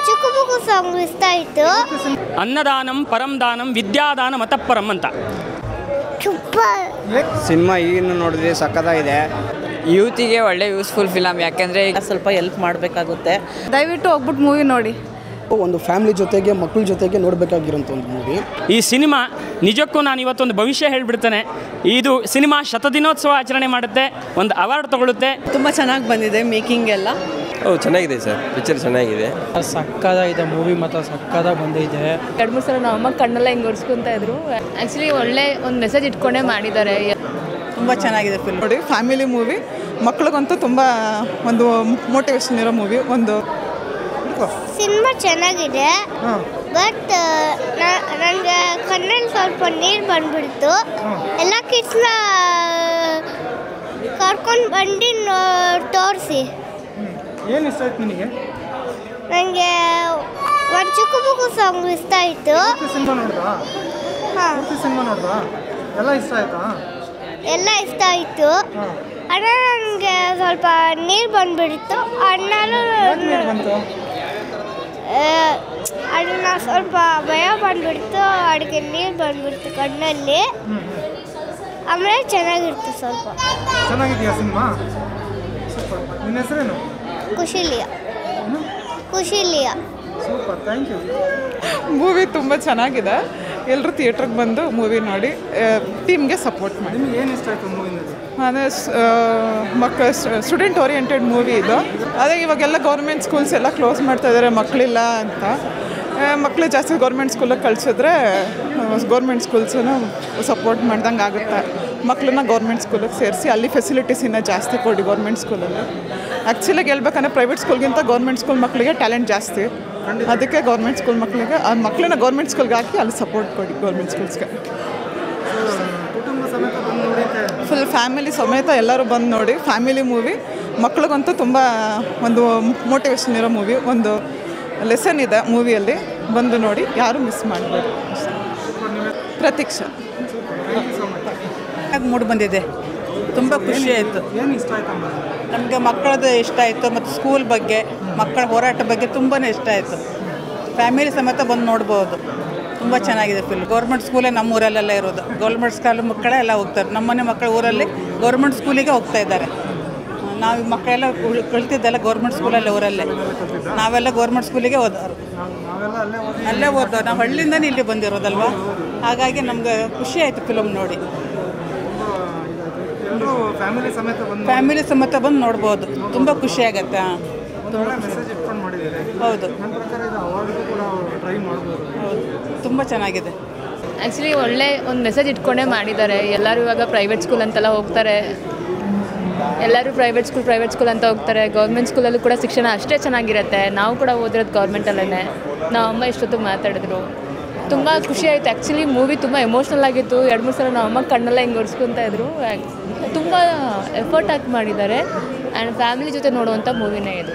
ಚಿಕ್ಕಬುಕ್ಕು song ಇಷ್ಟ ಆಯಿತು. ಅನ್ನದಾನಂ ಪರಂ ದಾನಂ ವಿದ್ಯಾದಾನ ಮತಪರಂ ಅಂತ ಸಿನಿಮಾ ಈಗಿನ್ನು ನೋಡಿದ್ರೆ ಸಕ್ಕತ್ತಾಗಿದೆ. ಯೂತಿಗೆ ಒಳ್ಳೆ ಯೂಸ್ಫುಲ್ ಫಿಲಮ್, ಯಾಕೆಂದರೆ ಸ್ವಲ್ಪ ಹೆಲ್ಪ್ ಮಾಡಬೇಕಾಗುತ್ತೆ. ದಯವಿಟ್ಟು ಹೋಗ್ಬಿಟ್ಟು ಮೂವಿ ನೋಡಿ. ಒಂದು ಫ್ಯಾಮಿಲಿ ಜೊತೆಗೆ ಮಕ್ಕಳ ಜೊತೆಗೆ ನೋಡಬೇಕಾಗಿರೋಂಥ ಒಂದು ಮೂವಿ. ಈ ಸಿನಿಮಾ ನಿಜಕ್ಕೂ ನಾನು ಇವತ್ತೊಂದು ಭವಿಷ್ಯ ಹೇಳಿಬಿಡ್ತೇನೆ. ಇದು ಸಿನಿಮಾ ಶತದಿನೋತ್ಸವ ಆಚರಣೆ ಮಾಡುತ್ತೆ, ಒಂದು ಅವಾರ್ಡ್ ತಗೊಳ್ಳುತ್ತೆ. ತುಂಬ ಚೆನ್ನಾಗಿ ಬಂದಿದೆ ಮೇಕಿಂಗ್ ಎಲ್ಲ. ಚೆನ್ನಾಗಿದೆ ಸರ್, ಪಿಕ್ಚರ್ ಚೆನ್ನಾಗಿದೆ, ಸಕ್ಕದಾಗಿದೆ ಮೂವಿ ಮಾತ್ರ ಸಕ್ಕದಾಗಿ ಬಂದಿದೆ. 2-3 ಸಲ ನಮ್ಮ ಅಮ್ಮ ಕಣ್ಣೆಲ್ಲ ಹಿಂಗೆ ಒರೆಸ್ಕೊತಾ ಇದ್ರು. ಆ್ಯಕ್ಚುಲಿ ಒಳ್ಳೆ ಒಂದು ಮೆಸೇಜ್ ಇಟ್ಕೊಂಡೇ ಮಾಡಿದ್ದಾರೆ. ತುಂಬ ಚೆನ್ನಾಗಿದೆ ಫಿಲ್ಮ್ ನೋಡಿ. ಫ್ಯಾಮಿಲಿ ಮೂವಿ, ಮಕ್ಳಿಗಂತೂ ತುಂಬ ಒಂದು ಮೋಟಿವೇಶನ್ ಇರೋ ಮೂವಿ. ಒಂದು ಸಿನಿಮಾ ಚೆನ್ನಾಗಿದೆ, ಬಟ್ ನನಗೆ ಕಣ್ಣಲ್ಲಿ ಸ್ವಲ್ಪ ನೀರು ಬಂದ್ಬಿಡ್ತು. ಎಲ್ಲ ಕಿಡ್ಸ್ನ ಕರ್ಕೊಂಡು ಬಂದು ತೋರಿಸಿ. ಏನು ಇಷ್ಟ ಆಯ್ತು ನಿನಗೆ? ನನಗೆ ಒಂದು ಚಿಕ್ಕಬುಕ್ಕು ಸಾಂಗ್ ಇಷ್ಟ ಆಯಿತು. ಸಿನಿಮಾ ನೋಡ್ದಾ? ಹಾಂ, ಸಿನಿಮಾ ನೋಡ್ದಾ? ಎಲ್ಲ ಇಷ್ಟ ಆಯ್ತಾ? ಎಲ್ಲ ಇಷ್ಟ ಆಯಿತು. ಅಣ್ಣ ನನಗೆ ಸ್ವಲ್ಪ ನೀರು ಬಂದುಬಿಡ್ತು. ಅಣ್ಣನೂ ಅಣ್ಣ ಸ್ವಲ್ಪ ಭಯ ಬಂದುಬಿಡ್ತು, ಅಡುಗೆ ನೀರು ಬಂದುಬಿಡ್ತು ಕಣ್ಣಲ್ಲಿ. ಆಮೇಲೆ ಚೆನ್ನಾಗಿರ್ತು ಸ್ವಲ್ಪ. ಚೆನ್ನಾಗಿದೆಯಾ ಸಿನಿಮಾ? ನಿನ್ನ ಹೆಸರೇನು? ಖುಷಿಲಿಯಾ. ಖುಷಿಲಿಯಾ. Super, thank you. ಮೂವಿ ತುಂಬ ಚೆನ್ನಾಗಿದೆ. ಎಲ್ಲರೂ ಥಿಯೇಟ್ರಿಗೆ ಬಂದು ಮೂವಿ ನೋಡಿ ಟೀಮ್ಗೆ ಸಪೋರ್ಟ್ ಮಾಡಿ. ನಿಮ್ಗೆ ಏನು ಇಷ್ಟ ಆಯಿತು ಮೂವಿನಲ್ಲಿ? ಅದೇ ಮಕ್ಕಳ ಸ್ಟೂಡೆಂಟ್ ಓರಿಯೆಂಟೆಡ್ ಮೂವಿ ಇದು. ಅದೇ ಇವಾಗೆಲ್ಲ ಗೌರ್ಮೆಂಟ್ ಸ್ಕೂಲ್ಸ್ ಎಲ್ಲ ಕ್ಲೋಸ್ ಮಾಡ್ತಾ ಇದ್ದಾರೆ, ಮಕ್ಕಳಿಲ್ಲ ಅಂತ. ಮಕ್ಕಳು ಜಾಸ್ತಿ ಗೌರ್ಮೆಂಟ್ ಸ್ಕೂಲಿಗೆ ಕಳಿಸಿದ್ರೆ ಗೌರ್ಮೆಂಟ್ ಸ್ಕೂಲ್ಸನ್ನು ಸಪೋರ್ಟ್ ಮಾಡ್ದಂಗೆ ಆಗುತ್ತೆ. ಮಕ್ಕಳನ್ನ ಗೌರ್ಮೆಂಟ್ ಸ್ಕೂಲಿಗೆ ಸೇರಿಸಿ ಅಲ್ಲಿ ಫೆಸಿಲಿಟೀಸ್ ಇನ್ನೂ ಜಾಸ್ತಿ ಕೊಡಿ ಗೌರ್ಮೆಂಟ್ ಸ್ಕೂಲಲ್ಲಿ. ಆ್ಯಕ್ಚುಲಾಗಿ ಹೇಳ್ಬೇಕಂದ್ರೆ ಪ್ರೈವೇಟ್ ಸ್ಕೂಲ್ಗಿಂತ ಗೌರ್ಮೆಂಟ್ ಸ್ಕೂಲ್ ಮಕ್ಕಳಿಗೆ ಟ್ಯಾಲೆಂಟ್ ಜಾಸ್ತಿ. ಅದಕ್ಕೆ ಗೌರ್ಮೆಂಟ್ ಸ್ಕೂಲ್ ಮಕ್ಕಳಿಗೆ ಆ ಮಕ್ಕಳನ್ನ ಗೌರ್ಮೆಂಟ್ ಸ್ಕೂಲ್ಗೆ ಹಾಕಿ ಅಲ್ಲಿ ಸಪೋರ್ಟ್ ಕೊಡಿ ಗೌರ್ಮೆಂಟ್ ಸ್ಕೂಲ್ಸ್ಗೆ. ಫುಲ್ ಫ್ಯಾಮಿಲಿ ಸಮೇತ ಎಲ್ಲರೂ ಬಂದು ನೋಡಿ. ಫ್ಯಾಮಿಲಿ ಮೂವಿ, ಮಕ್ಳಿಗಂತೂ ತುಂಬ ಒಂದು ಮೋಟಿವೇಶನ್ ಇರೋ ಮೂವಿ. ಒಂದು ಲೆಸನ್ ಇದೆ ಮೂವಿಯಲ್ಲಿ, ಬಂದು ನೋಡಿ, ಯಾರೂ ಮಿಸ್ ಮಾಡಬೇಡಿ. ಪ್ರತೀಕ್ಷಾ. ಮೂಡ್ ಬಂದಿದೆ, ತುಂಬ ಖುಷಿ ಆಯಿತು. ಏನು ಇಷ್ಟ ಆಯ್ತಮ್ಮ? ನಮಗೆ ಮಕ್ಕಳದ್ದು ಇಷ್ಟ ಆಯಿತು, ಮತ್ತು ಸ್ಕೂಲ್ ಬಗ್ಗೆ, ಮಕ್ಕಳ ಹೋರಾಟ ಬಗ್ಗೆ ತುಂಬಾ ಇಷ್ಟ ಆಯಿತು. ಫ್ಯಾಮಿಲಿ ಸಮೇತ ಬಂದು ನೋಡ್ಬೋದು. ತುಂಬ ಚೆನ್ನಾಗಿದೆ ಫಿಲ್ಮ್. ಗೌರ್ಮೆಂಟ್ ಸ್ಕೂಲೇ ನಮ್ಮ ಊರಲ್ಲೆಲ್ಲ ಇರೋದು. ಗೌರ್ಮೆಂಟ್ ಸ್ಕೂಲ್ ಮಕ್ಕಳೇ ಎಲ್ಲ ಹೋಗ್ತಾರೆ. ನಮ್ಮನೆ ಮಕ್ಕಳ ಊರಲ್ಲಿ ಗೌರ್ಮೆಂಟ್ ಸ್ಕೂಲಿಗೆ ಹೋಗ್ತಾ ಇದ್ದಾರೆ. ನಾವು ಮಕ್ಕಳೆಲ್ಲ ಕಳ್ತಿದ್ದೆಲ್ಲ ಗೌರ್ಮೆಂಟ್ ಸ್ಕೂಲಲ್ಲೇ ಊರಲ್ಲೇ. ನಾವೆಲ್ಲ ಗೌರ್ಮೆಂಟ್ ಸ್ಕೂಲಿಗೆ ಹೋದವರು, ಅಲ್ಲೇ ಓದೋರು. ನಾವು ಹಳ್ಳಿಯಿಂದನೇ ಇಲ್ಲಿ ಬಂದಿರೋದಲ್ವ, ಹಾಗಾಗಿ ನಮ್ಗೆ ಖುಷಿ ಆಯಿತು ಫಿಲಮ್ ನೋಡಿ. ಫ್ಯಾಮಿಲಿ ಸಮೇತ ಬಂದು ನೋಡ್ಬೋದು, ತುಂಬ ಖುಷಿ ಆಗುತ್ತೆ. ಹೌದು, ತುಂಬ ಚೆನ್ನಾಗಿದೆ. ಆ್ಯಕ್ಚುಲಿ ಒಳ್ಳೆ ಒಂದು ಮೆಸೇಜ್ ಇಟ್ಕೊಂಡೇ ಮಾಡಿದ್ದಾರೆ. ಎಲ್ಲರೂ ಇವಾಗ ಪ್ರೈವೇಟ್ ಸ್ಕೂಲ್ ಅಂತೆಲ್ಲ ಹೋಗ್ತಾರೆ. ಎಲ್ಲರೂ ಪ್ರೈವೇಟ್ ಸ್ಕೂಲ್ ಅಂತ ಹೋಗ್ತಾರೆ. ಗೌರ್ಮೆಂಟ್ ಸ್ಕೂಲಲ್ಲೂ ಕೂಡ ಶಿಕ್ಷಣ ಅಷ್ಟೇ ಚೆನ್ನಾಗಿರುತ್ತೆ. ನಾವು ಕೂಡ ಓದಿರೋದು ಗೌರ್ಮೆಂಟಲ್ಲೇ. ನಾವು ಅಮ್ಮ ಇಷ್ಟೊತ್ತು ಮಾತಾಡಿದ್ರು, ತುಂಬ ಖುಷಿ ಆಯಿತು. ಆ್ಯಕ್ಚುಲಿ ಮೂವಿ ತುಂಬ ಎಮೋಷ್ನಲ್ ಆಗಿತ್ತು. 2-3 ಸಲ ನಮ್ಮ ಅಮ್ಮ ಕಣ್ಣೆಲ್ಲ ಹಿಂಗೆ ಒರೆಸ್ಕೊತಾ ಇದ್ರು. ತುಂಬ ಎಫರ್ಟ್ ಹಾಕಿ ಮಾಡಿದ್ದಾರೆ. ಆ್ಯಂಡ್ ಫ್ಯಾಮಿಲಿ ಜೊತೆ ನೋಡುವಂಥ ಮೂವಿನೇ ಇದು.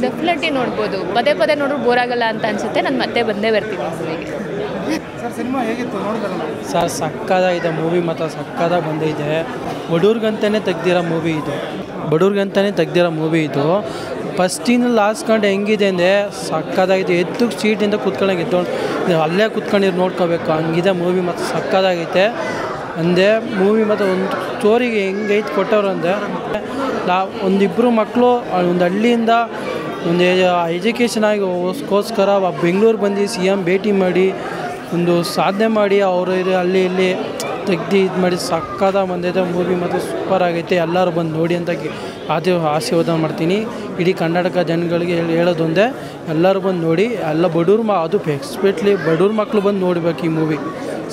ಡೆಫಿನೆಟ್ಲಿ ನೋಡ್ಬೋದು. ಪದೇ ಪದೇ ನೋಡ್ರು ಬೋರ್ ಆಗಲ್ಲ ಅಂತ ಅನಿಸುತ್ತೆ. ನಾನು ಮತ್ತೆ ಬಂದೇ ಬರ್ತೀನಿ ಮೂವಿಗೆ. ಸರ್ ಸಕ್ಕದಾಗಿದೆ ಮೂವಿ ಮಾತ್ರ ಸಕ್ಕದಾಗಿ ಬಂದಿದೆ. ಬಡವ್ರಿಗಂತಲೇ ತೆಗ್ದಿರೋ ಮೂವಿ ಇದು. ಬಡವ್ರಿಗಂತಲೇ ತೆಗ್ದಿರೋ ಮೂವಿ ಇದು. ಫಸ್ಟಿಂದ ಲಾಸ್ಟ್ ಗಂಟೆ ಹೆಂಗಿದೆ ಅಂದರೆ ಸಕ್ಕದಾಗಿದೆ. ಎದ್ದು ಸೀಟಿಂದ ಕೂತ್ಕೊಂಡಾಗ ಎದ್ದು ಅಲ್ಲೇ ಕೂತ್ಕೊಂಡಿರು ನೋಡ್ಕೋಬೇಕು, ಹಂಗಿದೆ ಮೂವಿ ಮಾತ್ರ ಸಕ್ಕದಾಗೈತೆ. ಅಂದರೆ ಮೂವಿ ಮಾತ್ರ ಒಂದು ಸ್ಟೋರಿಗೆ ಹೆಂಗೈತೆ ಕೊಟ್ಟವ್ರು ಅಂದರೆ, ಒಂದಿಬ್ಬರು ಮಕ್ಕಳು ಒಂದು ಹಳ್ಳಿಯಿಂದ ಒಂದು ಎಜುಕೇಷನ್ ಆಗಿ ಗೋಸ್ಕರ ಬೆಂಗಳೂರು ಬಂದು CM ಭೇಟಿ ಮಾಡಿ ಒಂದು ಸಾಧನೆ ಮಾಡಿ ಅವರು ಅಲ್ಲಿ ಇಲ್ಲಿ ತೆಗ್ದು ಇದು ಮಾಡಿ ಸಕ್ಕದಾಗಿ ಬಂದಿದೆ ಮೂವಿ ಮಾತ್ರ ಸೂಪರ್ ಆಗೈತೆ. ಎಲ್ಲರೂ ಬಂದು ನೋಡಿ ಅಂತ ಆಶೀರ್ವಾದ ಮಾಡ್ತೀನಿ. ಇಡೀ ಕರ್ನಾಟಕ ಜನಗಳಿಗೆ ಹೇಳೋದೊಂದೇ, ಎಲ್ಲರೂ ಬಂದು ನೋಡಿ. ಎಲ್ಲ ಬಡವ್ರು ಅದು ಎಕ್ಸ್ಪೆಕ್ಟ್ಲಿ ಬಡವ್ರ ಮಕ್ಕಳು ಬಂದು ನೋಡ್ಬೇಕು ಈ ಮೂವಿ.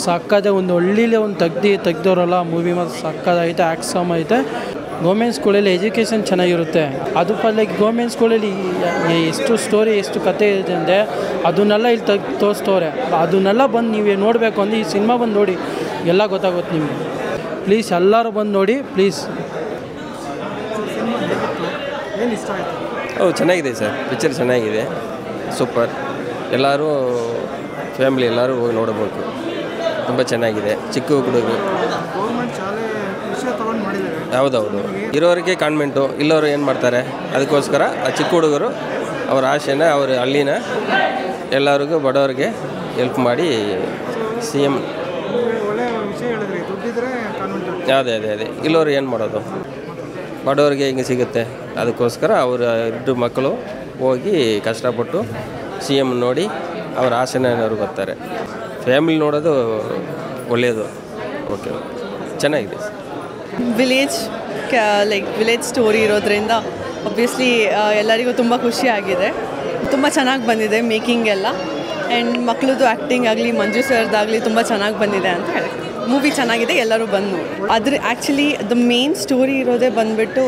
ಸಕ್ಕದೆ ಒಂದು ಹಳ್ಳಿಲೇ ಒಂದು ತೆಗ್ದವ್ರಲ್ಲ ಮೂವಿ ಮಾತ್ರ ಸಕ್ಕದಾಗೈತೆ. ಆ್ಯಕ್ಷನ್ ಐತೆ. ಗೌರ್ಮೆಂಟ್ ಸ್ಕೂಲಲ್ಲಿ ಎಜುಕೇಷನ್ ಚೆನ್ನಾಗಿರುತ್ತೆ. ಅದು ಲೈಕ್ ಗೌರ್ಮೆಂಟ್ ಸ್ಕೂಲಲ್ಲಿ ಎಷ್ಟು ಸ್ಟೋರಿ ಎಷ್ಟು ಕತೆ ಇದೆ ಅಂದರೆ ಅದನ್ನೆಲ್ಲ ಇಲ್ಲಿ ತೋರಿಸ್ತವ್ರೆ. ಅದನ್ನೆಲ್ಲ ಬಂದು ನೀವು ನೋಡಬೇಕು ಅಂದರೆ ಈ ಸಿನಿಮಾ ಬಂದು ನೋಡಿ, ಎಲ್ಲ ಗೊತ್ತಾಗುತ್ತೆ ನಿಮಗೆ. ಪ್ಲೀಸ್ ಎಲ್ಲರೂ ಬಂದು ನೋಡಿ ಪ್ಲೀಸ್. ಚೆನ್ನಾಗಿದೆ ಸರ್, ಪಿಕ್ಚರ್ ಚೆನ್ನಾಗಿದೆ, ಸೂಪರ್. ಎಲ್ಲರೂ ಫ್ಯಾಮಿಲಿ ಎಲ್ಲರೂ ಹೋಗಿ ನೋಡಬೇಕು. ತುಂಬ ಚೆನ್ನಾಗಿದೆ. ಚಿಕ್ಕ ಹುಡುಗರು ಹೌದೌದು, ಇರೋರಿಗೆ ಕಾನ್ವೆಂಟು, ಇಲ್ಲವರು ಏನು ಮಾಡ್ತಾರೆ, ಅದಕ್ಕೋಸ್ಕರ ಆ ಚಿಕ್ಕ ಹುಡುಗರು ಅವ್ರ ಆಸೆನ ಅವರು ಅಲ್ಲಿನ ಎಲ್ಲರಿಗೂ ಬಡವರಿಗೆ ಹೆಲ್ಪ್ ಮಾಡಿ CM ಅದೇ ಇಲ್ಲವ್ರು ಏನು ಮಾಡೋದು, ಬಡವರಿಗೆ ಹಿಂಗೆ ಸಿಗುತ್ತೆ. ಅದಕ್ಕೋಸ್ಕರ ಅವರ 2 ಮಕ್ಕಳು ಹೋಗಿ ಕಷ್ಟಪಟ್ಟು CM ನೋಡಿ ಅವ್ರ ಆಸೆನ ಅವ್ರು ಬರ್ತಾರೆ. ಫ್ಯಾಮಿಲಿ ನೋಡೋದು ಒಳ್ಳೆಯದು. ಓಕೆ, ಚೆನ್ನಾಗಿದೆ. ವಿಲೇಜ್ ಸ್ಟೋರಿ ಇರೋದ್ರಿಂದ ಒಬ್ವಿಯಸ್ಲಿ ಎಲ್ಲರಿಗೂ ತುಂಬ ಖುಷಿಯಾಗಿದೆ. ತುಂಬ ಚೆನ್ನಾಗಿ ಬಂದಿದೆ ಮೇಕಿಂಗ್ ಎಲ್ಲ. ಆ್ಯಂಡ್ ಮಕ್ಕಳದು ಆ್ಯಕ್ಟಿಂಗ್ ಆಗಲಿ, ಮಂಜು ಸರ್ದಾಗಲಿ ತುಂಬ ಚೆನ್ನಾಗಿ ಬಂದಿದೆ ಅಂತ ಹೇಳಿ ಮೂವಿ ಚೆನ್ನಾಗಿದೆ, ಎಲ್ಲರೂ ಬಂದು. ಅದ್ರ ಆ್ಯಕ್ಚುಲಿ ದ ಮೇನ್ ಸ್ಟೋರಿ ಇರೋದೇ ಬಂದುಬಿಟ್ಟು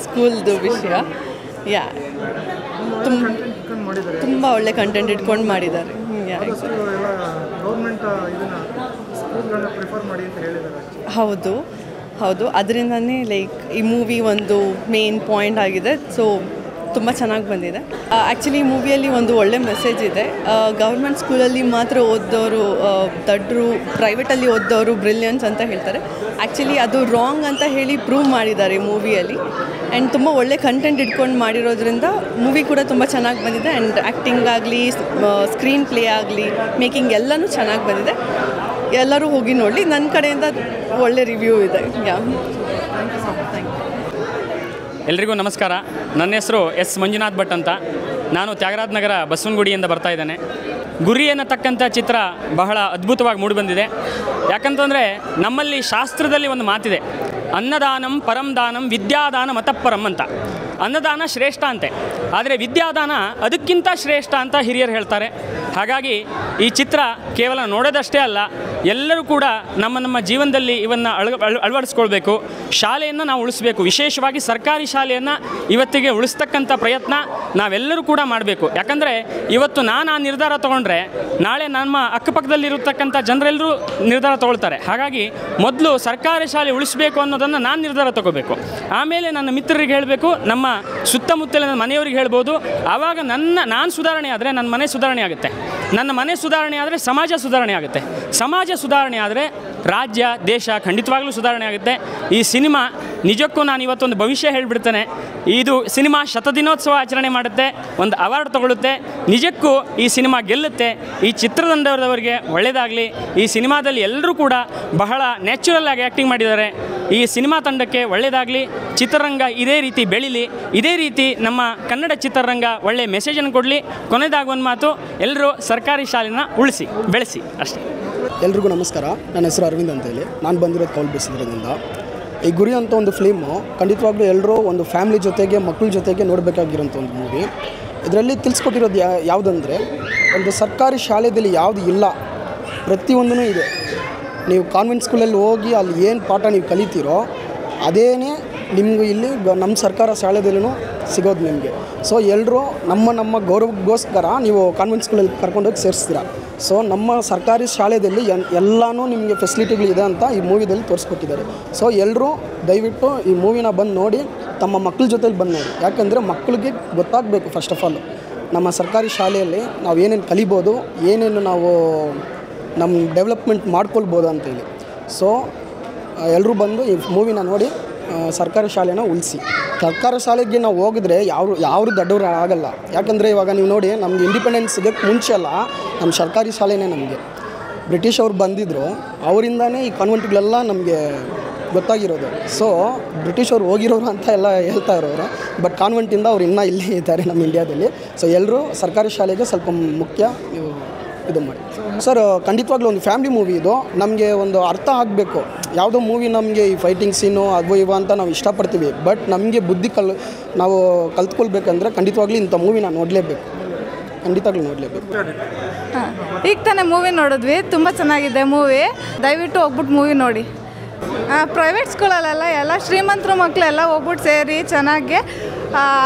ಸ್ಕೂಲ್ದು ವಿಷಯ. ಯಾ, ತುಂಬ ಒಳ್ಳೆ ಕಂಟೆಂಟ್ ಇಟ್ಕೊಂಡು ಮಾಡಿದ್ದಾರೆ. ಹೌದು ಅದರಿಂದನೇ ಈ ಮೂವಿ ಒಂದು ಮೇನ್ ಪಾಯಿಂಟ್ ಆಗಿದೆ. ಸೊ ತುಂಬ ಚೆನ್ನಾಗಿ ಬಂದಿದೆ. ಆ್ಯಕ್ಚುಲಿ ಈ ಮೂವಿಯಲ್ಲಿ ಒಂದು ಒಳ್ಳೆ ಮೆಸೇಜ್ ಇದೆ. ಗೌರ್ಮೆಂಟ್ ಸ್ಕೂಲಲ್ಲಿ ಮಾತ್ರ ಓದೋರು ದಡ್ರು, ಪ್ರೈವೇಟಲ್ಲಿ ಓದೋರು ಬ್ರಿಲಿಯನ್ಸ್ ಅಂತ ಹೇಳ್ತಾರೆ. ಆ್ಯಕ್ಚುಲಿ ಅದು ರಾಂಗ್ ಅಂತ ಹೇಳಿ ಪ್ರೂವ್ ಮಾಡಿದ್ದಾರೆ ಈ ಮೂವಿಯಲ್ಲಿ. ಆ್ಯಂಡ್ ತುಂಬ ಒಳ್ಳೆ ಕಂಟೆಂಟ್ ಇಟ್ಕೊಂಡು ಮಾಡಿರೋದ್ರಿಂದ ಮೂವಿ ಕೂಡ ತುಂಬ ಚೆನ್ನಾಗಿ ಬಂದಿದೆ. ಆ್ಯಂಡ್ ಆ್ಯಕ್ಟಿಂಗ್ ಆಗಲಿ, ಸ್ಕ್ರೀನ್ ಪ್ಲೇ ಆಗಲಿ, ಮೇಕಿಂಗ್ ಎಲ್ಲನೂ ಚೆನ್ನಾಗಿ ಬಂದಿದೆ. ಎಲ್ಲರೂ ಹೋಗಿ ನೋಡಲಿ. ನನ್ನ ಕಡೆಯಿಂದ ಒಳ್ಳೆ ರಿವ್ಯೂ ಇದೆ. ಎಲ್ರಿಗೂ ನಮಸ್ಕಾರ. ನನ್ನ ಹೆಸರು S. ಮಂಜುನಾಥ್ ಭಟ್ ಅಂತ. ನಾನು ತ್ಯಾಗರಾಜ ನಗರ ಬಸವನಗುಡಿಯಿಂದ ಬರ್ತಾ ಇದ್ದೇನೆ. ಗುರಿ ಅನ್ನತಕ್ಕಂಥ ಚಿತ್ರ ಬಹಳ ಅದ್ಭುತವಾಗಿ ಮೂಡಿಬಂದಿದೆ. ಯಾಕಂತಂದರೆ ನಮ್ಮಲ್ಲಿ ಶಾಸ್ತ್ರದಲ್ಲಿ ಒಂದು ಮಾತಿದೆ, ಅನ್ನದಾನಂ ಪರಂ ದಾನಂ ವಿದ್ಯಾದಾನ ಮತಃಪರಂ ಅಂತ. ಅನ್ನದಾನ ಶ್ರೇಷ್ಠ ಅಂತೆ, ಆದರೆ ವಿದ್ಯಾದಾನ ಅದಕ್ಕಿಂತ ಶ್ರೇಷ್ಠ ಅಂತ ಹಿರಿಯರು ಹೇಳ್ತಾರೆ. ಹಾಗಾಗಿ ಈ ಚಿತ್ರ ಕೇವಲ ನೋಡೋದಷ್ಟೇ ಅಲ್ಲ, ಎಲ್ಲರೂ ಕೂಡ ನಮ್ಮ ಜೀವನದಲ್ಲಿ ಇವನ್ನು ಅಳವಡಿಸ್ಕೊಳ್ಬೇಕು. ಶಾಲೆಯನ್ನು ನಾವು ಉಳಿಸ್ಬೇಕು. ವಿಶೇಷವಾಗಿ ಸರ್ಕಾರಿ ಶಾಲೆಯನ್ನು ಇವತ್ತಿಗೆ ಉಳಿಸ್ತಕ್ಕಂಥ ಪ್ರಯತ್ನ ನಾವೆಲ್ಲರೂ ಕೂಡ ಮಾಡಬೇಕು. ಯಾಕಂದರೆ ಇವತ್ತು ನಾನು ಆ ನಿರ್ಧಾರ ತೊಗೊಂಡ್ರೆ ನಾಳೆ ನಮ್ಮ ಅಕ್ಕಪಕ್ಕದಲ್ಲಿರತಕ್ಕಂಥ ಜನರೆಲ್ಲರೂ ನಿರ್ಧಾರ ತೊಗೊಳ್ತಾರೆ. ಹಾಗಾಗಿ ಮೊದಲು ಸರ್ಕಾರಿ ಶಾಲೆ ಉಳಿಸಬೇಕು ಅನ್ನೋದನ್ನು ನಾನು ನಿರ್ಧಾರ ತೊಗೋಬೇಕು. ಆಮೇಲೆ ನನ್ನ ಮಿತ್ರರಿಗೆ ಹೇಳಬೇಕು, ನಮ್ಮ ಸುತ್ತಮುತ್ತಲಿನ ಮನೆಯವರಿಗೆ ಹೇಳ್ಬೋದು. ಆವಾಗ ನಾನು ಸುಧಾರಣೆ ಆದರೆ ನನ್ನ ಮನೆ ಸುಧಾರಣೆ ಆಗುತ್ತೆ. ನನ್ನ ಮನೆ ಸುಧಾರಣೆ ಆದರೆ ಸಮಾಜ ಸುಧಾರಣೆ ಆಗುತ್ತೆ. ಸಮಾಜ ಸುಧಾರಣೆ ಆದರೆ ರಾಜ್ಯ, ದೇಶ ಖಂಡಿತವಾಗ್ಲೂ ಸುಧಾರಣೆ ಆಗುತ್ತೆ. ಈ ಸಿನಿಮಾ ನಿಜಕ್ಕೂ ನಾನು ಇವತ್ತೊಂದು ಭವಿಷ್ಯ ಹೇಳಿಬಿಡ್ತೇನೆ. ಇದು ಸಿನಿಮಾ ಶತದಿನೋತ್ಸವ ಆಚರಣೆ ಮಾಡುತ್ತೆ, ಒಂದು ಅವಾರ್ಡ್ ತಗೊಳ್ಳುತ್ತೆ. ನಿಜಕ್ಕೂ ಈ ಸಿನಿಮಾ ಗೆಲ್ಲುತ್ತೆ. ಈ ಚಿತ್ರತಂಡದವರಿಗೆ ಒಳ್ಳೆಯದಾಗಲಿ. ಈ ಸಿನಿಮಾದಲ್ಲಿ ಎಲ್ಲರೂ ಕೂಡ ಬಹಳ ನ್ಯಾಚುರಲ್ ಆಗಿ ಆ್ಯಕ್ಟಿಂಗ್ ಮಾಡಿದ್ದಾರೆ. ಈ ಸಿನಿಮಾ ತಂಡಕ್ಕೆ ಒಳ್ಳೆಯದಾಗಲಿ. ಚಿತ್ರರಂಗ ಇದೇ ರೀತಿ ಬೆಳೀಲಿ. ಇದೇ ರೀತಿ ನಮ್ಮ ಕನ್ನಡ ಚಿತ್ರರಂಗ ಒಳ್ಳೆಯ ಮೆಸೇಜನ್ನು ಕೊಡಲಿ. ಕೊನೆಯದಾಗಿ ಒಂದು ಮಾತು, ಎಲ್ಲರೂ ಸರ್ಕಾರಿ ಶಾಲೆನ ಉಳಿಸಿ ಬೆಳೆಸಿ ಅಷ್ಟೇ. ಎಲ್ರಿಗೂ ನಮಸ್ಕಾರ. ನನ್ನ ಹೆಸರು ಅರವಿಂದ್ ಅಂತೇಳಿ. ನಾನು ಬಂದಿರೋದು ಕೌಲ್ ಬೇಸಿದ್ರಿಂದ. ಈ ಗುರಿ ಅಂತ ಒಂದು ಫಿಲ್ಮು ಖಂಡಿತವಾಗ್ಲೂ ಎಲ್ಲರೂ ಒಂದು ಫ್ಯಾಮಿಲಿ ಜೊತೆಗೆ, ಮಕ್ಕಳ ಜೊತೆಗೆ ನೋಡಬೇಕಾಗಿರೋಂಥ ಒಂದು ಮೂವಿ. ಇದರಲ್ಲಿ ತಿಳಿಸ್ಕೊಟ್ಟಿರೋದು ಯಾವುದಂದರೆ, ಒಂದು ಸರ್ಕಾರಿ ಶಾಲೆಯಲ್ಲಿ ಯಾವುದು ಇಲ್ಲ, ಪ್ರತಿಯೊಂದೂ ಇದೆ. ನೀವು ಕಾನ್ವೆಂಟ್ ಸ್ಕೂಲಲ್ಲಿ ಹೋಗಿ ಅಲ್ಲಿ ಏನು ಪಾಠ ನೀವು ಕಲಿತೀರೋ ಅದೇನೇ ನಿಮಗೂ ಇಲ್ಲಿ ನಮ್ಮ ಸರ್ಕಾರ ಶಾಲೆದಲ್ಲೂ ಸಿಗೋದು ನಿಮಗೆ. ಸೊ ಎಲ್ಲರೂ ನಮ್ಮ ಗೌರವಕ್ಕೋಸ್ಕರ ನೀವು ಕಾನ್ವೆಂಟ್ ಸ್ಕೂಲಲ್ಲಿ ಕರ್ಕೊಂಡೋಗಿ ಸೇರಿಸ್ತೀರ. ಸೊ ನಮ್ಮ ಸರ್ಕಾರಿ ಶಾಲೆಯಲ್ಲಿ ಎಲ್ಲನೂ ನಿಮಗೆ ಫೆಸಿಲಿಟಿಗಳಿದೆ ಅಂತ ಈ ಮೂವಿದಲ್ಲಿ ತೋರಿಸ್ಕೊಟ್ಟಿದ್ದಾರೆ. ಸೊ ಎಲ್ಲರೂ ದಯವಿಟ್ಟು ಈ ಮೂವಿನ ಬಂದು ನೋಡಿ, ತಮ್ಮ ಮಕ್ಕಳ ಜೊತೆಲಿ ಬಂದು ನೋಡಿ. ಯಾಕೆಂದರೆ ಮಕ್ಕಳಿಗೆ ಗೊತ್ತಾಗಬೇಕು ಫಸ್ಟ್ ಆಫ್ ಆಲ್ ನಮ್ಮ ಸರ್ಕಾರಿ ಶಾಲೆಯಲ್ಲಿ ನಾವು ಏನೇನು ಕಲಿಬೋದು, ಏನೇನು ನಾವು ನಮ್ಮ ಡೆವಲಪ್ಮೆಂಟ್ ಮಾಡ್ಕೊಳ್ಬೋದು ಅಂತೇಳಿ. ಸೊ ಎಲ್ಲರೂ ಬಂದು ಈ ಮೂವಿನ ನೋಡಿ ಸರ್ಕಾರಿ ಶಾಲೆನ ಉಳಿಸಿ. ಸರ್ಕಾರಿ ಶಾಲೆಗೆ ನಾವು ಹೋಗಿದ್ರೆ ಯಾರು ದೊಡ್ಡವರು ಆಗಲ್ಲ. ಯಾಕಂದರೆ ಇವಾಗ ನೀವು ನೋಡಿ, ನಮ್ಗೆ ಇಂಡಿಪೆಂಡೆನ್ಸ್ ಸಿಗೋಕ್ಕೆ ಮುಂಚೆ ಅಲ್ಲ ನಮ್ಮ ಸರ್ಕಾರಿ ಶಾಲೆನೇ ನಮಗೆ ಬ್ರಿಟಿಷ್ ಅವ್ರು ಬಂದಿದ್ದರು, ಅವರಿಂದನೇ ಈ ಕಾನ್ವೆಂಟ್ಗಳೆಲ್ಲ ನಮಗೆ ಗೊತ್ತಾಗಿರೋದು. ಸೊ ಬ್ರಿಟಿಷ್ ಅವ್ರು ಹೋಗಿರೋರು ಅಂತ ಎಲ್ಲ ಹೇಳ್ತಾ ಇರೋರು, ಬಟ್ ಕಾನ್ವೆಂಟಿಂದ ಅವ್ರು ಇನ್ನೂ ಇಲ್ಲೇ ಇದ್ದಾರೆ ನಮ್ಮ ಇಂಡಿಯಾದಲ್ಲಿ. ಸೊ ಎಲ್ಲರೂ ಸರ್ಕಾರಿ ಶಾಲೆಗೆ ಸ್ವಲ್ಪ ಮುಖ್ಯ ನೀವು ಇದು ಮಾಡಿ ಸರ್. ಖಂಡಿತವಾಗ್ಲೂ ಒಂದು ಫ್ಯಾಮಿಲಿ ಮೂವಿ ಇದು. ನಮಗೆ ಒಂದು ಅರ್ಥ ಆಗಬೇಕು. ಯಾವುದೋ ಮೂವಿ ನಮಗೆ ಈ ಫೈಟಿಂಗ್ ಸೀನು ಅದು ಇವ ಅಂತ ನಾವು ಇಷ್ಟಪಡ್ತೀವಿ, ಬಟ್ ನಮಗೆ ಬುದ್ಧಿ ನಾವು ಕಲ್ತ್ಕೊಳ್ಬೇಕಂದ್ರೆ ಖಂಡಿತವಾಗ್ಲೂ ಇಂಥ ಮೂವಿನ ನೋಡಲೇಬೇಕು, ಖಂಡಿತವಾಗ್ಲೂ ನೋಡಲೇಬೇಕು. ಈಗ ತಾನೇ ಮೂವಿ ನೋಡಿದ್ವಿ, ತುಂಬ ಚೆನ್ನಾಗಿದೆ ಮೂವಿ. ದಯವಿಟ್ಟು ಹೋಗ್ಬಿಟ್ಟು ಮೂವಿ ನೋಡಿ. ಪ್ರೈವೇಟ್ ಸ್ಕೂಲಲ್ಲೆಲ್ಲ ಎಲ್ಲ ಶ್ರೀಮಂತರ ಮಕ್ಕಳೆಲ್ಲ ಹೋಗ್ಬಿಟ್ಟು ಸೇರಿ ಚೆನ್ನಾಗಿ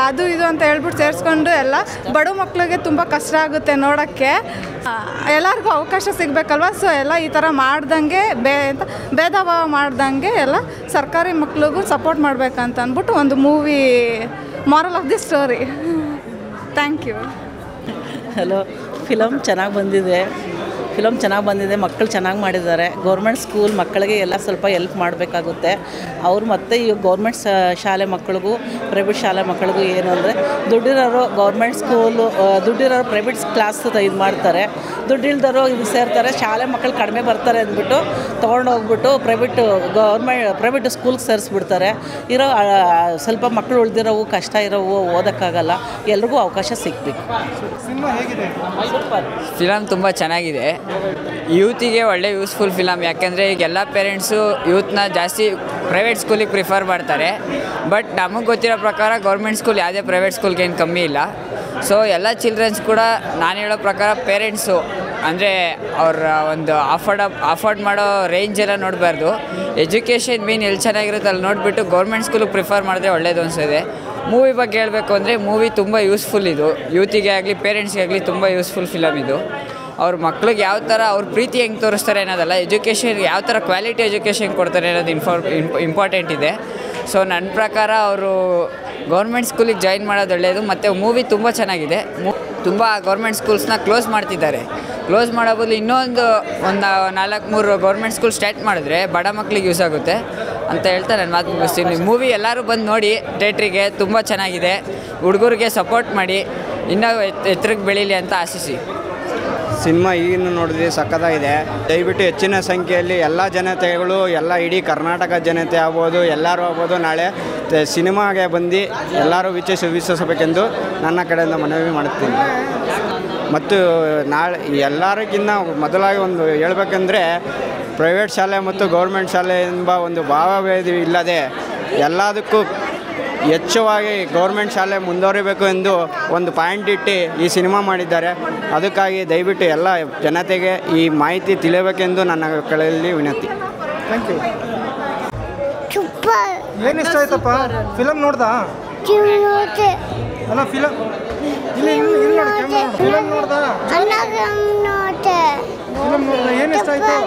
ಅದು ಇದು ಅಂತ ಹೇಳ್ಬಿಟ್ಟು ಸೇರಿಸ್ಕೊಂಡು ಎಲ್ಲ ಬಡ ಮಕ್ಕಳಿಗೆ ತುಂಬ ಕಷ್ಟ ಆಗುತ್ತೆ ನೋಡೋಕ್ಕೆ. ಎಲ್ಲರಿಗೂ ಅವಕಾಶ ಸಿಗಬೇಕಲ್ವ. ಸೊ ಎಲ್ಲ ಈ ಥರ ಮಾಡ್ದಂಗೆ ಭೇದ ಭಾವ ಮಾಡ್ದಂಗೆ ಎಲ್ಲ ಸರ್ಕಾರಿ ಮಕ್ಳಿಗೂ ಸಪೋರ್ಟ್ ಮಾಡಬೇಕಂತ ಅಂದ್ಬಿಟ್ಟು ಒಂದು movie moral of the story. Thank you. Hello, film ಚೆನ್ನಾಗಿ ಬಂದಿದೆ. ಫಿಲಮ್ ಚೆನ್ನಾಗಿ ಬಂದಿದೆ, ಮಕ್ಕಳು ಚೆನ್ನಾಗಿ ಮಾಡಿದ್ದಾರೆ. ಗೌರ್ಮೆಂಟ್ ಸ್ಕೂಲ್ ಮಕ್ಕಳಿಗೆ ಎಲ್ಲ ಸ್ವಲ್ಪ ಹೆಲ್ಪ್ ಮಾಡಬೇಕಾಗುತ್ತೆ. ಅವ್ರು ಮತ್ತು ಈ ಗೌರ್ಮೆಂಟ್ ಶಾಲೆ ಮಕ್ಕಳಿಗೂ ಪ್ರೈವೇಟ್ ಶಾಲೆ ಮಕ್ಕಳಿಗೂ ಏನು ಅಂದರೆ ದುಡ್ಡಿರೋರು ಗೌರ್ಮೆಂಟ್ ಸ್ಕೂಲು, ದುಡ್ಡಿರೋರು ಪ್ರೈವೇಟ್ ಕ್ಲಾಸ್ ಇದು ಮಾಡ್ತಾರೆ, ದುಡ್ಡಿಲ್ದವರು ಇದು ಸೇರ್ತಾರೆ. ಶಾಲೆ ಮಕ್ಕಳು ಕಡಿಮೆ ಬರ್ತಾರೆ ಅಂದ್ಬಿಟ್ಟು ತೊಗೊಂಡೋಗ್ಬಿಟ್ಟು ಪ್ರೈವೇಟ್ ಸ್ಕೂಲ್ಗೆ ಸೇರಿಸ್ಬಿಡ್ತಾರೆ. ಇರೋ ಸ್ವಲ್ಪ ಮಕ್ಕಳು ಉಳಿದಿರೋವು ಕಷ್ಟ ಇರೋವು ಓದೋಕ್ಕಾಗಲ್ಲ, ಎಲ್ರಿಗೂ ಅವಕಾಶ ಸಿಗಬೇಕು. ಫಿಲಮ್ ತುಂಬ ಚೆನ್ನಾಗಿದೆ. ಯೂತಿಗೆ ಒಳ್ಳೆ ಯೂಸ್ಫುಲ್ ಫಿಲಮ್. ಯಾಕೆಂದರೆ ಈಗ ಎಲ್ಲ ಪೇರೆಂಟ್ಸು ಯೂತ್ನ ಜಾಸ್ತಿ ಪ್ರೈವೇಟ್ ಸ್ಕೂಲಿಗೆ ಪ್ರಿಫರ್ ಮಾಡ್ತಾರೆ. ಬಟ್ ನಮಗೆ ಗೊತ್ತಿರೋ ಪ್ರಕಾರ ಗೌರ್ಮೆಂಟ್ ಸ್ಕೂಲ್ ಯಾವುದೇ ಪ್ರೈವೇಟ್ ಸ್ಕೂಲ್ಗೆ ಏನು ಕಮ್ಮಿ ಇಲ್ಲ. ಸೊ ಎಲ್ಲ ಚಿಲ್ಡ್ರನ್ಸ್ ಕೂಡ ನಾನು ಹೇಳೋ ಪ್ರಕಾರ ಪೇರೆಂಟ್ಸು ಅಂದರೆ ಅವ್ರ ಒಂದು ಅಫೋರ್ಡ್ ಮಾಡೋ ರೇಂಜ್ ಎಲ್ಲ ನೋಡಬಾರ್ದು. ಎಜುಕೇಷನ್ ಮೀನ್ ಎಲ್ಲಿ ಚೆನ್ನಾಗಿರುತ್ತೆ ಅಲ್ಲಿ ನೋಡಿಬಿಟ್ಟು ಗೌರ್ಮೆಂಟ್ ಸ್ಕೂಲಿಗೆ ಪ್ರಿಫರ್ ಮಾಡಿದ್ರೆ ಒಳ್ಳೇದು ಅನಿಸಿದೆ. ಮೂವಿ ಬಗ್ಗೆ ಹೇಳಬೇಕು ಅಂದರೆ ಮೂವಿ ತುಂಬ ಯೂಸ್ಫುಲ್. ಇದು ಯೂತಿಗೆ ಆಗಲಿ ಪೇರೆಂಟ್ಸ್ಗೆ ಆಗಲಿ ತುಂಬ ಯೂಸ್ಫುಲ್ ಫಿಲಮ್ ಇದು. ಅವ್ರ ಮಕ್ಳಿಗೆ ಯಾವ ಥರ ಅವ್ರ ಪ್ರೀತಿ ಹೆಂಗೆ ತೋರಿಸ್ತಾರೆ ಅನ್ನೋದಲ್ಲ, ಎಜುಕೇಷನ್ಗೆ ಯಾವ ಥರ ಕ್ವಾಲಿಟಿ ಎಜುಕೇಷನ್ ಕೊಡ್ತಾರೆ ಅನ್ನೋದು ಇಂಪಾರ್ಟೆಂಟ್ ಇದೆ. ಸೊ ನನ್ನ ಪ್ರಕಾರ ಅವರು ಗೌರ್ಮೆಂಟ್ ಸ್ಕೂಲಿಗೆ ಜಾಯಿನ್ ಮಾಡೋದು ಒಳ್ಳೆಯದು. ಮತ್ತು ಮೂವಿ ತುಂಬ ಚೆನ್ನಾಗಿದೆ. ತುಂಬ ಗೌರ್ಮೆಂಟ್ ಸ್ಕೂಲ್ಸ್ನ ಕ್ಲೋಸ್ ಮಾಡ್ತಿದ್ದಾರೆ. ಕ್ಲೋಸ್ ಮಾಡೋ ಬದಲು ಇನ್ನೊಂದು 4-3 ಗೌರ್ಮೆಂಟ್ ಸ್ಕೂಲ್ ಸ್ಟಾರ್ಟ್ ಮಾಡಿದ್ರೆ ಬಡ ಮಕ್ಳಿಗೆ ಯೂಸ್ ಆಗುತ್ತೆ ಅಂತ ಹೇಳ್ತಾ ನಾನು ಮಾತು ಮುಗಿಸ್ತೀನಿ. ಮೂವಿ ಎಲ್ಲರೂ ಬಂದು ನೋಡಿ ಥಿಯೇಟ್ರಿಗೆ, ತುಂಬ ಚೆನ್ನಾಗಿದೆ. ಹುಡುಗರಿಗೆ ಸಪೋರ್ಟ್ ಮಾಡಿ, ಇನ್ನೂ ಎತ್ತರಕ್ಕೆ ಬೆಳೀಲಿ ಅಂತ ಆಶಿಸಿ. ಸಿನಿಮಾ ಈಗಿನ ನೋಡಿದ್ರೆ ಸಖತ್ತಾಗಿದೆ. ದಯವಿಟ್ಟು ಹೆಚ್ಚಿನ ಸಂಖ್ಯೆಯಲ್ಲಿ ಎಲ್ಲ ಜನತೆಗಳು, ಎಲ್ಲ ಇಡೀ ಕರ್ನಾಟಕ ಜನತೆ ಆಗ್ಬೋದು, ಎಲ್ಲರೂ ಆಗ್ಬೋದು, ನಾಳೆ ಸಿನಿಮಾಗೆ ಬಂದು ಎಲ್ಲರೂ ವೀಕ್ಷಿಸಬೇಕೆಂದು ನನ್ನ ಕಡೆಯಿಂದ ಮನವಿ ಮಾಡುತ್ತೀನಿ. ಮತ್ತು ನಾಳೆ ಎಲ್ಲರಿಗಿನ್ನ ಮೊದಲಾಗಿ ಒಂದು ಹೇಳಬೇಕೆಂದರೆ ಪ್ರೈವೇಟ್ ಶಾಲೆ ಮತ್ತು ಗೌರ್ಮೆಂಟ್ ಶಾಲೆ ಎಂಬ ಒಂದು ಭಾವಭೇದ ಇಲ್ಲದೆ ಎಲ್ಲದಕ್ಕೂ ಹೆಚ್ಚವಾಗಿ ಗೌರ್ಮೆಂಟ್ ಶಾಲೆ ಮುಂದುವರಿಬೇಕು ಎಂದು ಒಂದು ಪಾಯಿಂಟ್ ಇಟ್ಟು ಈ ಸಿನಿಮಾ ಮಾಡಿದ್ದಾರೆ. ಅದಕ್ಕಾಗಿ ದಯವಿಟ್ಟು ಎಲ್ಲ ಜನತೆಗೆ ಈ ಮಾಹಿತಿ ತಿಳಿಯಬೇಕೆಂದು ನನ್ನ ಕಡೆಯಲ್ಲಿ ವಿನಂತಿ. Thank you. ಏನು ಇಷ್ಟ ಆಯ್ತಪ್ಪ? ಫಿಲಮ್ ನೋಡ್ದಾ? ಅಲ್ಲ ಫಿಲಮ್ ಇಲ್ಲಿ ನೋಡಿ, ಫಿಲಮ್ ನೋಡ್ದಾ? ಫಿಲಮ್ ನೋಡ್ದಾ? ಏನು ಇಷ್ಟ ಆಯ್ತು?